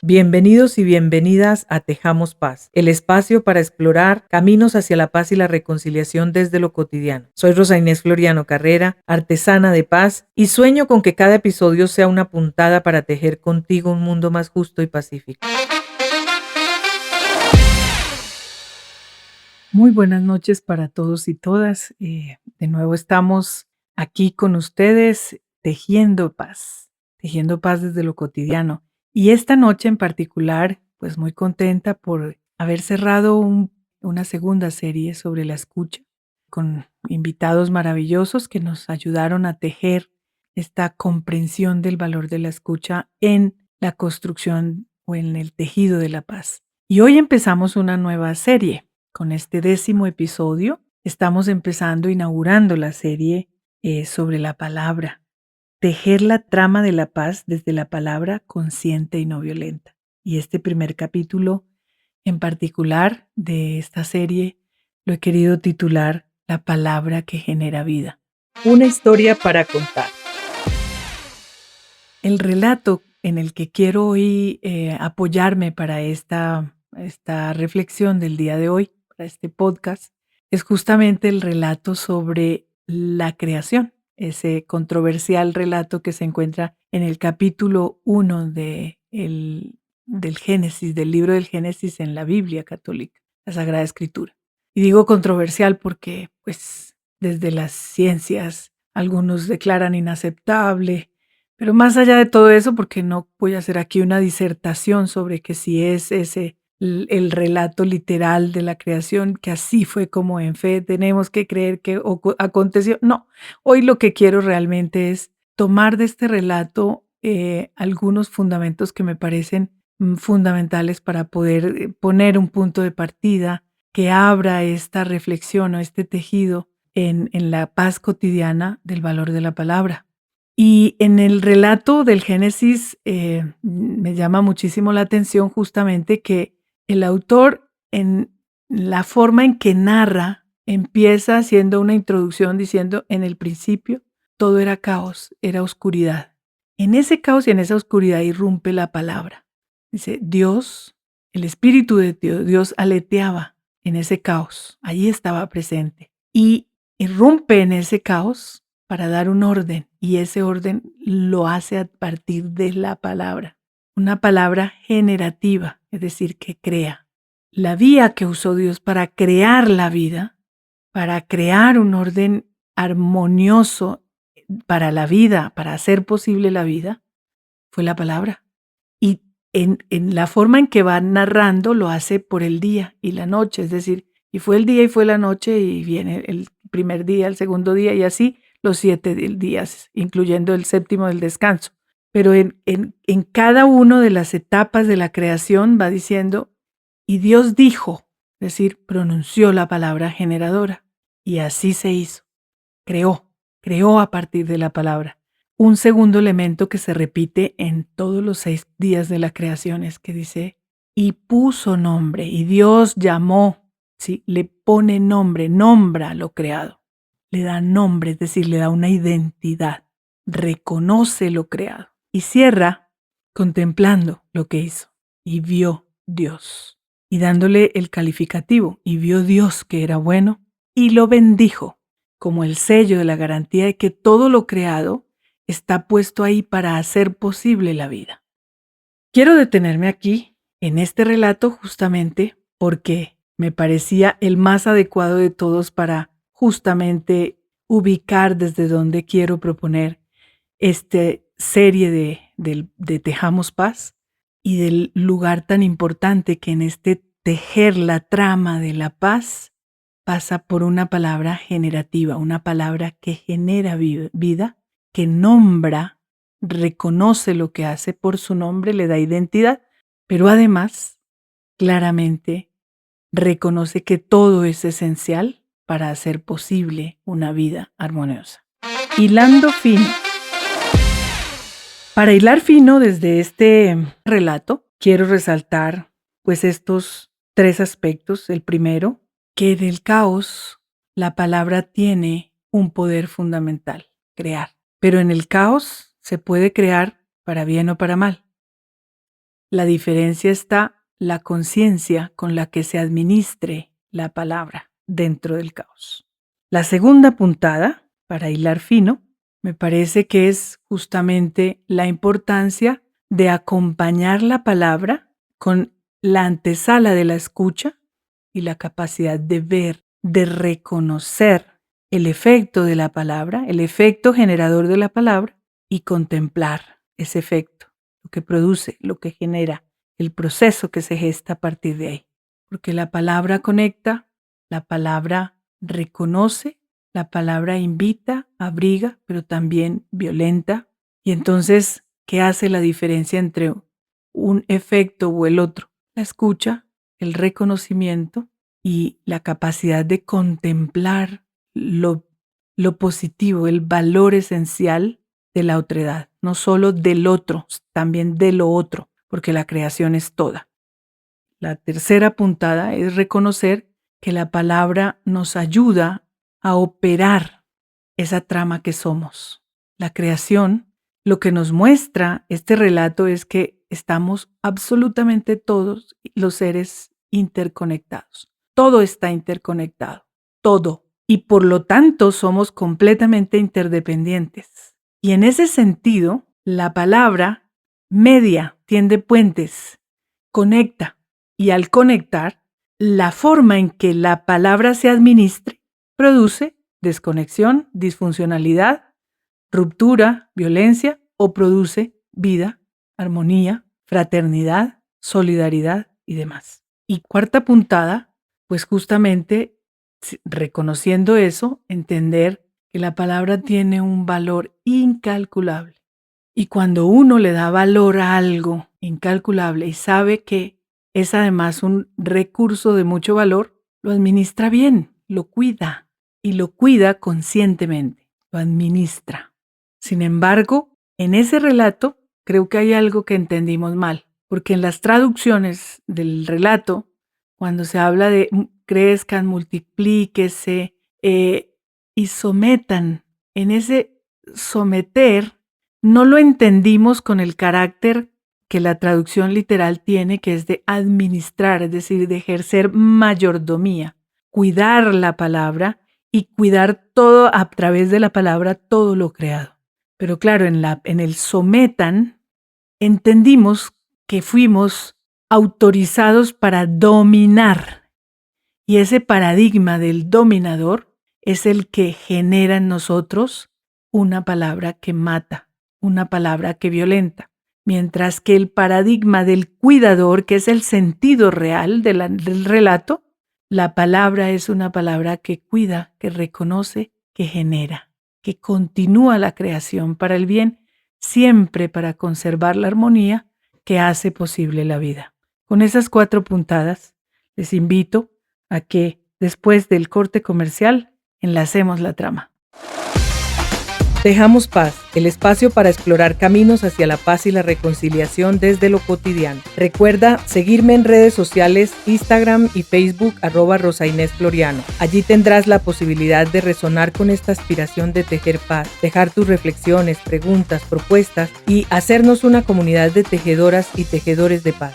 Bienvenidos y bienvenidas a Tejamos Paz, el espacio para explorar caminos hacia la paz y la reconciliación desde lo cotidiano. Soy Rosa Inés Floriano Carrera, artesana de paz, y sueño con que cada episodio sea una puntada para tejer contigo un mundo más justo y pacífico. Muy buenas noches para todos y todas. De nuevo estamos aquí con ustedes tejiendo paz desde lo cotidiano. Y esta noche en particular, pues muy contenta por haber cerrado una segunda serie sobre la escucha con invitados maravillosos que nos ayudaron a tejer esta comprensión del valor de la escucha en la construcción o en el tejido de la paz. Y hoy empezamos una nueva serie. Con este 10º episodio estamos inaugurando la serie sobre la palabra. Tejer la trama de la paz desde la palabra consciente y no violenta. Y este primer capítulo en particular de esta serie lo he querido titular La palabra que genera vida. Una historia para contar. El relato en el que quiero hoy apoyarme para esta reflexión del día de hoy, para este podcast, es justamente el relato sobre la creación, ese controversial relato que se encuentra en el capítulo 1 del Génesis, del libro del Génesis en la Biblia católica, la Sagrada Escritura. Y digo controversial porque, pues, desde las ciencias, algunos declaran inaceptable. Pero más allá de todo eso, porque no voy a hacer aquí una disertación sobre que si es ese el relato literal de la creación, que así fue como en fe tenemos que creer que aconteció. No, hoy lo que quiero realmente es tomar de este relato algunos fundamentos que me parecen fundamentales para poder poner un punto de partida que abra esta reflexión o este tejido en la paz cotidiana del valor de la palabra. Y en el relato del Génesis me llama muchísimo la atención justamente que el autor, en la forma en que narra, empieza haciendo una introducción diciendo: en el principio todo era caos, era oscuridad. En ese caos y en esa oscuridad irrumpe la palabra. Dice: Dios, el Espíritu de Dios aleteaba en ese caos, allí estaba presente. Y irrumpe en ese caos para dar un orden, y ese orden lo hace a partir de la palabra. Una palabra generativa, es decir, que crea. La vía que usó Dios para crear la vida, para crear un orden armonioso para la vida, para hacer posible la vida, fue la palabra. Y en la forma en que va narrando lo hace por el día y la noche, es decir, y fue el día y fue la noche y viene el primer día, el segundo día y así los 7 días, incluyendo el séptimo del descanso. Pero en cada una de las etapas de la creación va diciendo: y Dios dijo, es decir, pronunció la palabra generadora, y así se hizo. Creó a partir de la palabra. Un segundo elemento que se repite en todos los 6 días de la creación es que dice: y puso nombre, y Dios llamó, ¿sí? Le pone nombre, nombra lo creado. Le da nombre, es decir, le da una identidad, reconoce lo creado. Y cierra contemplando lo que hizo. Y vio Dios. Y dándole el calificativo. Y vio Dios que era bueno y lo bendijo, como el sello de la garantía de que todo lo creado está puesto ahí para hacer posible la vida. Quiero detenerme aquí en este relato justamente porque me parecía el más adecuado de todos para justamente ubicar desde donde quiero proponer esta serie de Tejamos Paz y del lugar tan importante que en este tejer la trama de la paz pasa por una palabra generativa, una palabra que genera vida, que nombra, reconoce lo que hace por su nombre, le da identidad, pero además claramente reconoce que todo es esencial para hacer posible una vida armoniosa. Hilando fino. Para hilar fino desde este relato, quiero resaltar pues estos 3 aspectos. El primero, que en el caos la palabra tiene un poder fundamental: crear. Pero en el caos se puede crear para bien o para mal. La diferencia está la conciencia con la que se administre la palabra dentro del caos. La segunda puntada, para hilar fino, me parece que es justamente la importancia de acompañar la palabra con la antesala de la escucha y la capacidad de ver, de reconocer el efecto de la palabra, el efecto generador de la palabra y contemplar ese efecto, lo que produce, lo que genera, el proceso que se gesta a partir de ahí. Porque la palabra conecta, la palabra reconoce, la palabra invita, abriga, pero también violenta. Y entonces, ¿qué hace la diferencia entre un efecto o el otro? La escucha, el reconocimiento y la capacidad de contemplar lo positivo, el valor esencial de la otredad, no solo del otro, también de lo otro, porque la creación es toda. La tercera puntada es reconocer que la palabra nos ayuda a operar esa trama que somos. La creación, lo que nos muestra este relato es que estamos absolutamente todos los seres interconectados. Todo está interconectado, todo. Y por lo tanto somos completamente interdependientes. Y en ese sentido, la palabra media, tiende puentes, conecta. Y al conectar, la forma en que la palabra se administre produce desconexión, disfuncionalidad, ruptura, violencia o produce vida, armonía, fraternidad, solidaridad y demás. Y cuarta puntada, pues justamente reconociendo eso, entender que la palabra tiene un valor incalculable. Y cuando uno le da valor a algo incalculable y sabe que es además un recurso de mucho valor, lo administra bien, lo cuida y lo cuida conscientemente, lo administra. Sin embargo, en ese relato creo que hay algo que entendimos mal, porque en las traducciones del relato, cuando se habla de crezcan, multiplíquese y sometan, en ese someter no lo entendimos con el carácter que la traducción literal tiene, que es de administrar, es decir, de ejercer mayordomía, cuidar la palabra y cuidar todo a través de la palabra, todo lo creado. Pero claro, en el sometan entendimos que fuimos autorizados para dominar. Y ese paradigma del dominador es el que genera en nosotros una palabra que mata, una palabra que violenta. Mientras que el paradigma del cuidador, que es el sentido real del relato, la palabra es una palabra que cuida, que reconoce, que genera, que continúa la creación para el bien, siempre para conservar la armonía que hace posible la vida. Con esas 4 puntadas, les invito a que después del corte comercial enlacemos la trama. Dejamos Paz, el espacio para explorar caminos hacia la paz y la reconciliación desde lo cotidiano. Recuerda seguirme en redes sociales, Instagram y Facebook, @RosaInésFloriano. Allí tendrás la posibilidad de resonar con esta aspiración de tejer paz, dejar tus reflexiones, preguntas, propuestas y hacernos una comunidad de tejedoras y tejedores de paz.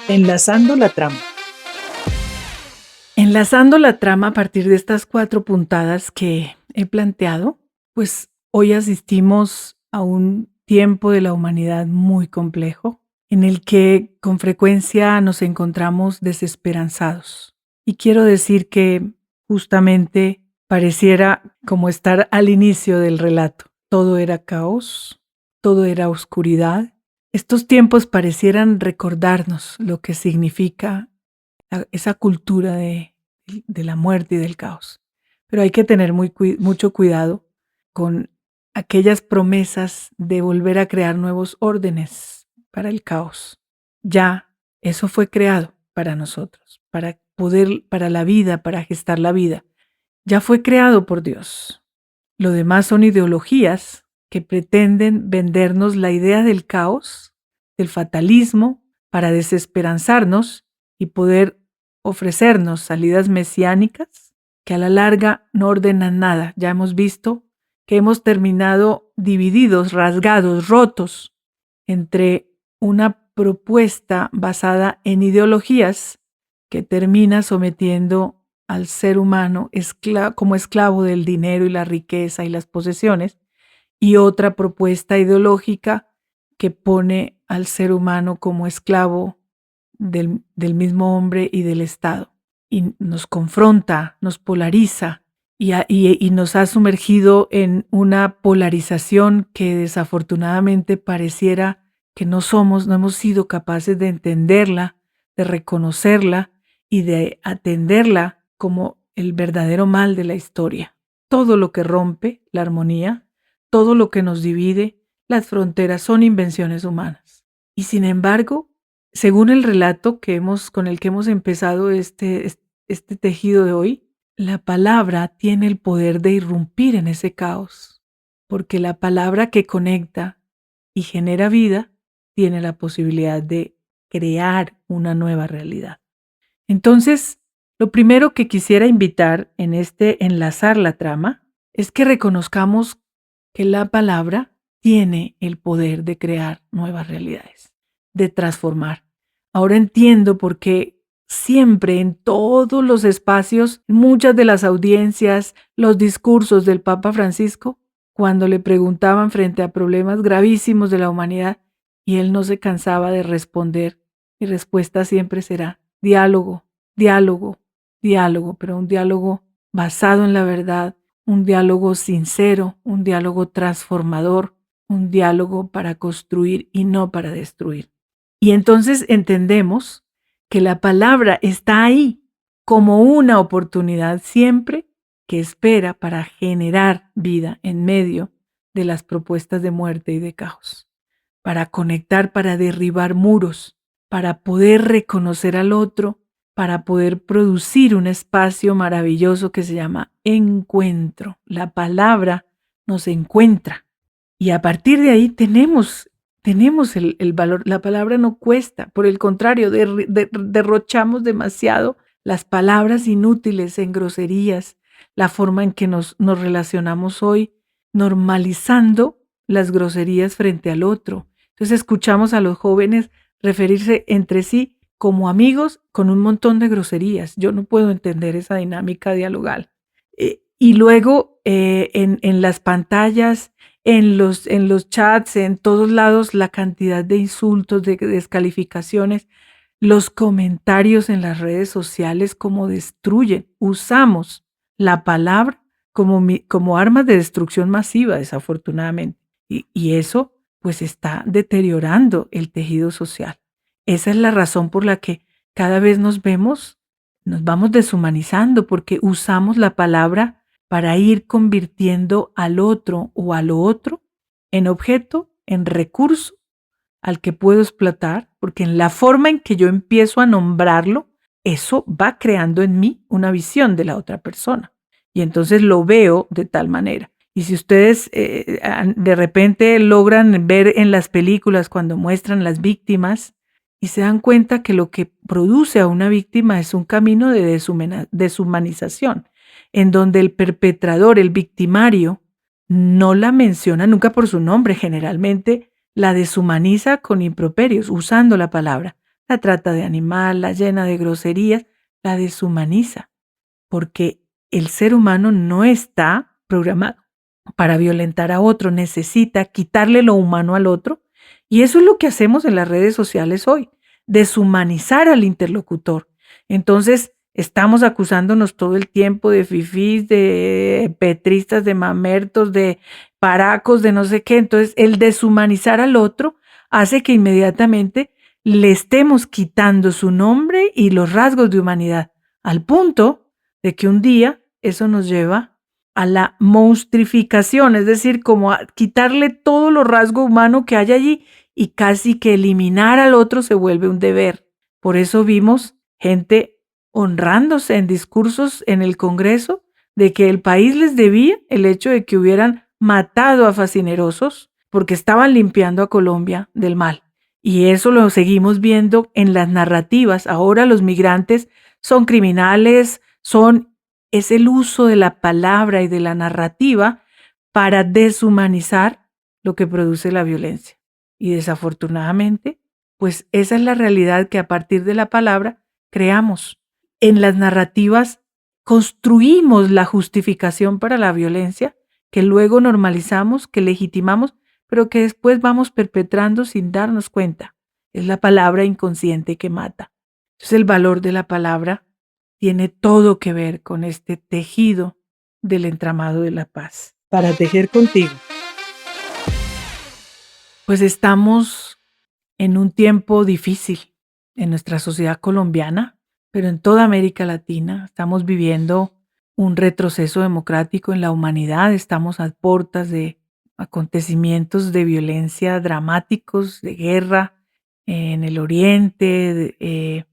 Enlazando la trama. Enlazando la trama a partir de estas 4 puntadas que he planteado, pues hoy asistimos a un tiempo de la humanidad muy complejo, en el que con frecuencia nos encontramos desesperanzados. Y quiero decir que justamente pareciera como estar al inicio del relato. Todo era caos, todo era oscuridad. Estos tiempos parecieran recordarnos lo que significa esa cultura de la muerte y del caos. Pero hay que tener mucho cuidado con aquellas promesas de volver a crear nuevos órdenes para el caos. Ya eso fue creado para nosotros, para la vida, para gestar la vida. Ya fue creado por Dios. Lo demás son ideologías que pretenden vendernos la idea del caos, del fatalismo, para desesperanzarnos y poder ofrecernos salidas mesiánicas que a la larga no ordenan nada. Ya hemos visto que hemos terminado divididos, rasgados, rotos entre una propuesta basada en ideologías que termina sometiendo al ser humano como esclavo del dinero y la riqueza y las posesiones, y otra propuesta ideológica que pone al ser humano como esclavo del mismo hombre y del Estado. Y nos confronta, nos polariza y nos ha sumergido en una polarización que desafortunadamente pareciera que no hemos sido capaces de entenderla, de reconocerla y de atenderla como el verdadero mal de la historia. Todo lo que rompe la armonía, todo lo que nos divide, las fronteras son invenciones humanas. Y sin embargo, según el relato con el que hemos empezado este tejido de hoy, la palabra tiene el poder de irrumpir en ese caos, porque la palabra que conecta y genera vida tiene la posibilidad de crear una nueva realidad. Entonces, lo primero que quisiera invitar en enlazar la trama es que reconozcamos que la palabra tiene el poder de crear nuevas realidades, de transformar. Ahora entiendo por qué siempre en todos los espacios, muchas de las audiencias, los discursos del Papa Francisco, cuando le preguntaban frente a problemas gravísimos de la humanidad, y él no se cansaba de responder, mi respuesta siempre será diálogo, diálogo, diálogo, pero un diálogo basado en la verdad, un diálogo sincero, un diálogo transformador, un diálogo para construir y no para destruir. Y entonces entendemos que la palabra está ahí como una oportunidad siempre que espera para generar vida en medio de las propuestas de muerte y de caos, para conectar, para derribar muros, para poder reconocer al otro, para poder producir un espacio maravilloso que se llama encuentro. La palabra nos encuentra y a partir de ahí tenemos el valor. La palabra no cuesta, por el contrario, derrochamos demasiado las palabras inútiles en groserías, la forma en que nos relacionamos hoy, normalizando las groserías frente al otro. Entonces escuchamos a los jóvenes referirse entre sí como amigos con un montón de groserías. Yo no puedo entender esa dinámica dialogal. Y luego en las pantallas, en los chats, en todos lados, la cantidad de insultos, de descalificaciones, los comentarios en las redes sociales, cómo destruyen. Usamos la palabra como armas de destrucción masiva, desafortunadamente. Y eso pues está deteriorando el tejido social. Esa es la razón por la que cada vez nos vamos deshumanizando, porque usamos la palabra para ir convirtiendo al otro o a lo otro en objeto, en recurso al que puedo explotar, porque en la forma en que yo empiezo a nombrarlo, eso va creando en mí una visión de la otra persona. Y entonces lo veo de tal manera. Y si ustedes de repente logran ver en las películas cuando muestran las víctimas y se dan cuenta que lo que produce a una víctima es un camino de deshumanización, en donde el perpetrador, el victimario, no la menciona nunca por su nombre, generalmente la deshumaniza con improperios, usando la palabra. La trata de animal, la llena de groserías, la deshumaniza, porque el ser humano no está programado para violentar a otro, necesita quitarle lo humano al otro, y eso es lo que hacemos en las redes sociales hoy, deshumanizar al interlocutor. Entonces, estamos acusándonos todo el tiempo de fifís, de petristas, de mamertos, de paracos, de no sé qué. Entonces, el deshumanizar al otro hace que inmediatamente le estemos quitando su nombre y los rasgos de humanidad, al punto de que un día eso nos lleva a la monstrificación, es decir, como a quitarle todo lo rasgo humano que hay allí y casi que eliminar al otro se vuelve un deber. Por eso vimos gente honrándose en discursos en el Congreso de que el país les debía el hecho de que hubieran matado a fascinerosos porque estaban limpiando a Colombia del mal. Y eso lo seguimos viendo en las narrativas. Ahora los migrantes son criminales, es el uso de la palabra y de la narrativa para deshumanizar lo que produce la violencia. Y desafortunadamente, pues esa es la realidad que a partir de la palabra creamos. En las narrativas construimos la justificación para la violencia que luego normalizamos, que legitimamos, pero que después vamos perpetrando sin darnos cuenta. Es la palabra inconsciente que mata. Entonces el valor de la palabra tiene todo que ver con este tejido del entramado de la paz. Para tejer contigo. Pues estamos en un tiempo difícil en nuestra sociedad colombiana, pero en toda América Latina. Estamos viviendo un retroceso democrático en la humanidad. Estamos a puertas de acontecimientos de violencia dramáticos, de guerra en el oriente,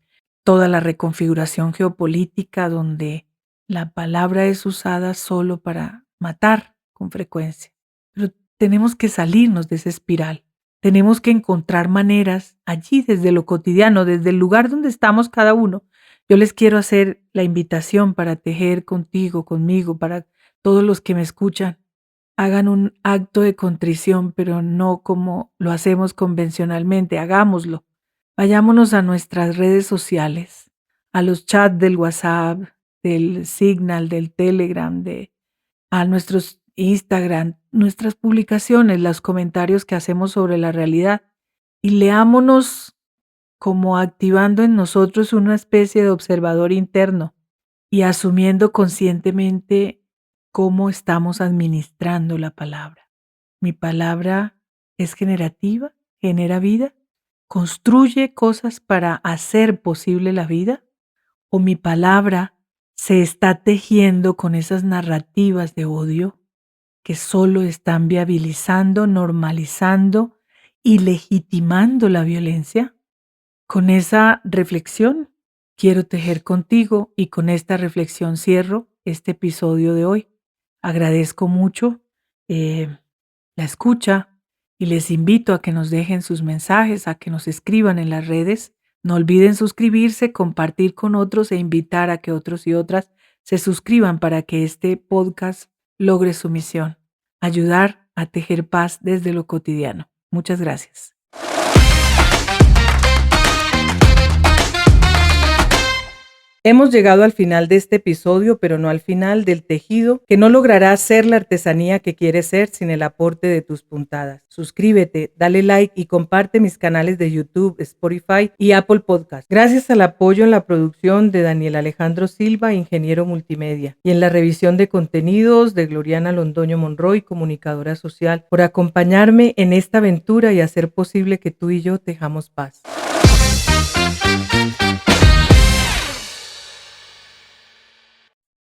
toda la reconfiguración geopolítica donde la palabra es usada solo para matar con frecuencia. Pero tenemos que salirnos de esa espiral. Tenemos que encontrar maneras allí desde lo cotidiano, desde el lugar donde estamos cada uno. Yo les quiero hacer la invitación para tejer contigo, conmigo, para todos los que me escuchan. Hagan un acto de contrición, pero no como lo hacemos convencionalmente. Hagámoslo. Vayámonos a nuestras redes sociales, a los chats del WhatsApp, del Signal, del Telegram, a nuestros Instagram, nuestras publicaciones, los comentarios que hacemos sobre la realidad y leámonos como activando en nosotros una especie de observador interno y asumiendo conscientemente cómo estamos administrando la palabra. Mi palabra es generativa, genera vida, construye cosas para hacer posible la vida, o mi palabra se está tejiendo con esas narrativas de odio que solo están viabilizando, normalizando y legitimando la violencia. Con esa reflexión quiero tejer contigo y con esta reflexión cierro este episodio de hoy. Agradezco mucho la escucha y les invito a que nos dejen sus mensajes, a que nos escriban en las redes. No olviden suscribirse, compartir con otros e invitar a que otros y otras se suscriban para que este podcast logre su misión, ayudar a tejer paz desde lo cotidiano. Muchas gracias. Hemos llegado al final de este episodio, pero no al final del tejido, que no logrará ser la artesanía que quieres ser sin el aporte de tus puntadas. Suscríbete, dale like y comparte mis canales de YouTube, Spotify y Apple Podcast. Gracias al apoyo en la producción de Daniel Alejandro Silva, ingeniero multimedia, y en la revisión de contenidos de Gloriana Londoño Monroy, comunicadora social, por acompañarme en esta aventura y hacer posible que tú y yo tejamos paz.